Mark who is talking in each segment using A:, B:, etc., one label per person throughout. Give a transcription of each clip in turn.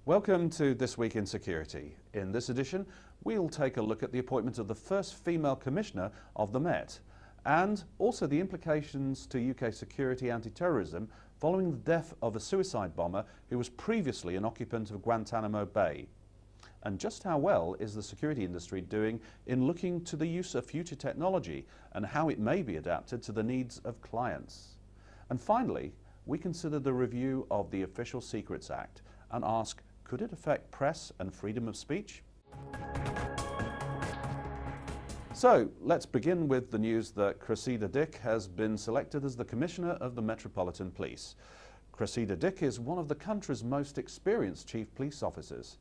A: Welcome to This Week in Security. In this edition, we'll take a look at the appointment of the first female commissioner of the Met and also the implications to UK security anti-terrorism following the death of a suicide bomber who was previously an occupant of Guantanamo Bay. And just how well is the security industry doing in looking to the use of future technology and how it may be adapted to the needs of clients. And finally, we consider the review of the Official Secrets Act and ask, could it affect press and freedom of speech? So let's begin with the news that Cressida Dick has been selected as the Commissioner of the Metropolitan Police. Cressida Dick is one of the country's most experienced chief police officers.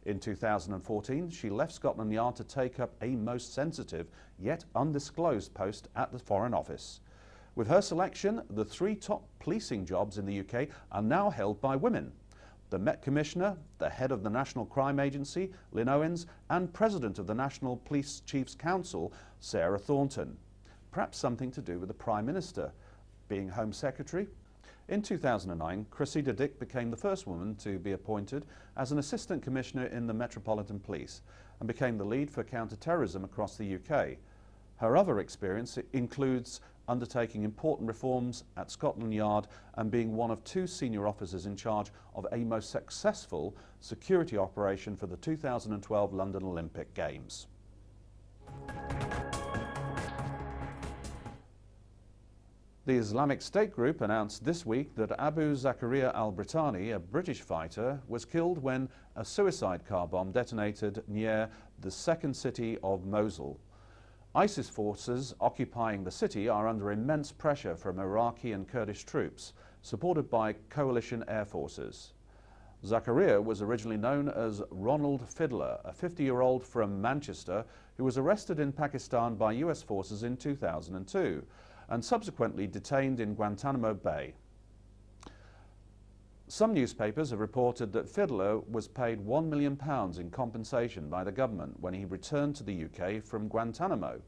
A: In 2014, she left Scotland Yard to take up a most sensitive yet undisclosed post at the Foreign Office. With her selection, the three top policing jobs in the UK are now held by women. The Met Commissioner, the head of the National Crime Agency, Lynn Owens, and President of the National Police Chiefs Council, Sarah Thornton. Perhaps something to do with the Prime Minister being Home Secretary? In 2009, Cressida Dick became the first woman to be appointed as an Assistant Commissioner in the Metropolitan Police and became the lead for counter-terrorism across the UK. Her other experience includes undertaking important reforms at Scotland Yard and being one of two senior officers in charge of a most successful security operation for the 2012 London Olympic Games. The Islamic State group announced this week that Abu Zakaria al-Britani, a British fighter, was killed when a suicide car bomb detonated near the second city of Mosul. ISIS forces occupying the city are under immense pressure from Iraqi and Kurdish troops, supported by coalition air forces. Zakaria was originally known as Ronald Fiddler, a 50-year-old from Manchester who was arrested in Pakistan by US forces in 2002 and subsequently detained in Guantanamo Bay. Some newspapers have reported that Fiddler was paid £1 million in compensation by the government when he returned to the UK from Guantanamo.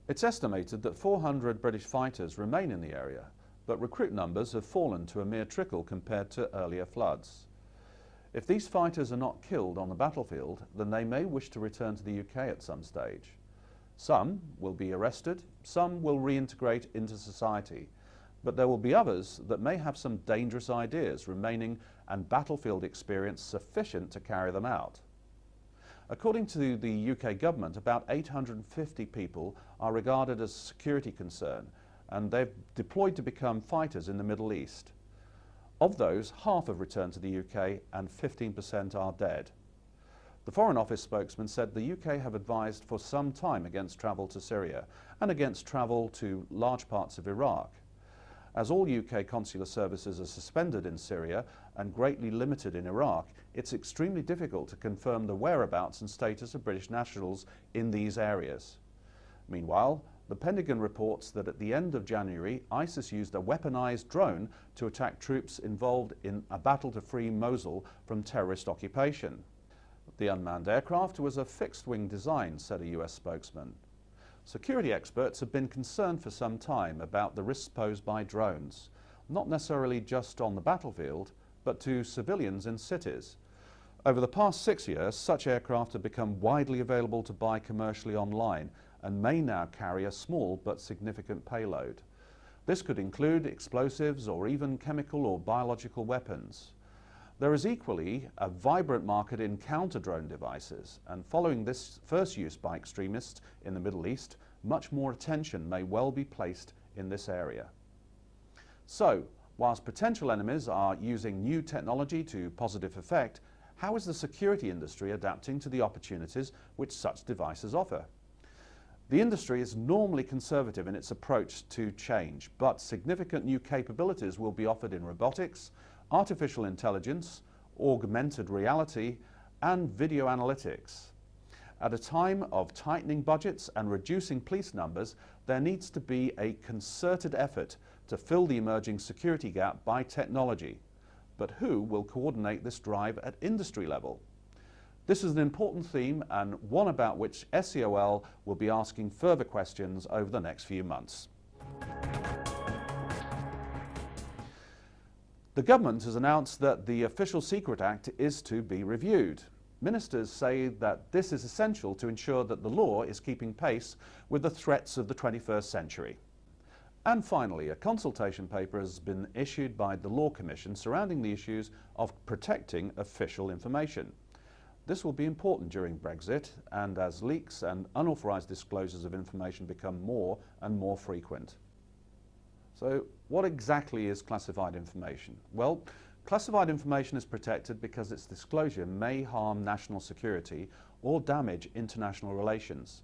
A: It's estimated that 400 British fighters remain in the area, but recruit numbers have fallen to a mere trickle compared to earlier floods. If these fighters are not killed on the battlefield, then they may wish to return to the UK at some stage. Some will be arrested, some will reintegrate into society, but there will be others that may have some dangerous ideas remaining and battlefield experience sufficient to carry them out. According to the UK government, about 850 people are regarded as a security concern, and they've deployed to become fighters in the Middle East. Of those, half have returned to the UK and 15% are dead. The Foreign Office spokesman said the UK have advised for some time against travel to Syria and against travel to large parts of Iraq. As all UK consular services are suspended in Syria and greatly limited in Iraq, it's extremely difficult to confirm the whereabouts and status of British nationals in these areas. Meanwhile, the Pentagon reports that at the end of January, ISIS used a weaponized drone to attack troops involved in a battle to free Mosul from terrorist occupation. The unmanned aircraft was a fixed-wing design, said a US spokesman. Security experts have been concerned for some time about the risks posed by drones, not necessarily just on the battlefield, but to civilians in cities. Over the past 6 years, such aircraft have become widely available to buy commercially online and may now carry a small but significant payload. This could include explosives or even chemical or biological weapons. There is equally a vibrant market in counter-drone devices, and following this first use by extremists in the Middle East, much more attention may well be placed in this area. So, whilst potential enemies are using new technology to positive effect, how is the security industry adapting to the opportunities which such devices offer? The industry is normally conservative in its approach to change, but significant new capabilities will be offered in robotics, artificial intelligence, augmented reality, and video analytics. At a time of tightening budgets and reducing police numbers, there needs to be a concerted effort to fill the emerging security gap by technology. But who will coordinate this drive at industry level? This is an important theme and one about which SEOL will be asking further questions over the next few months. The government has announced that the Official Secret Act is to be reviewed. Ministers say that this is essential to ensure that the law is keeping pace with the threats of the 21st century. And finally, a consultation paper has been issued by the Law Commission surrounding the issues of protecting official information. This will be important during Brexit and as leaks and unauthorised disclosures of information become more and more frequent. So, what exactly is classified information? Well, classified information is protected because its disclosure may harm national security or damage international relations.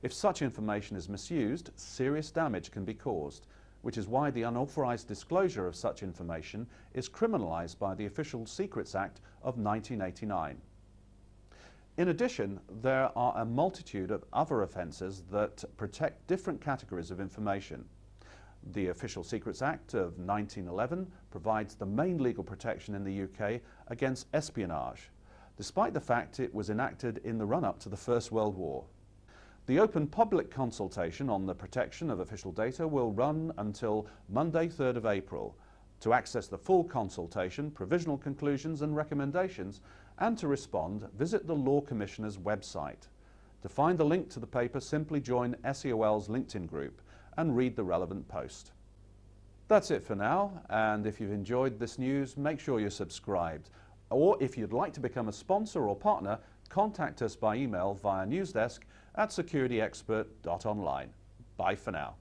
A: If such information is misused, serious damage can be caused, which is why the unauthorised disclosure of such information is criminalised by the Official Secrets Act of 1989. In addition, there are a multitude of other offences that protect different categories of information. The Official Secrets Act of 1911 provides the main legal protection in the UK against espionage, despite the fact it was enacted in the run-up to the First World War. The open public consultation on the protection of official data will run until Monday, 3rd of April. To access the full consultation, provisional conclusions and recommendations, and to respond, visit the Law Commissioner's website. To find the link to the paper, simply join SEOL's LinkedIn group and read the relevant post. That's it for now, and if you've enjoyed this news, make sure you're subscribed. Or if you'd like to become a sponsor or partner, contact us by email via newsdesk@SecurityExpertOnline. Bye for now.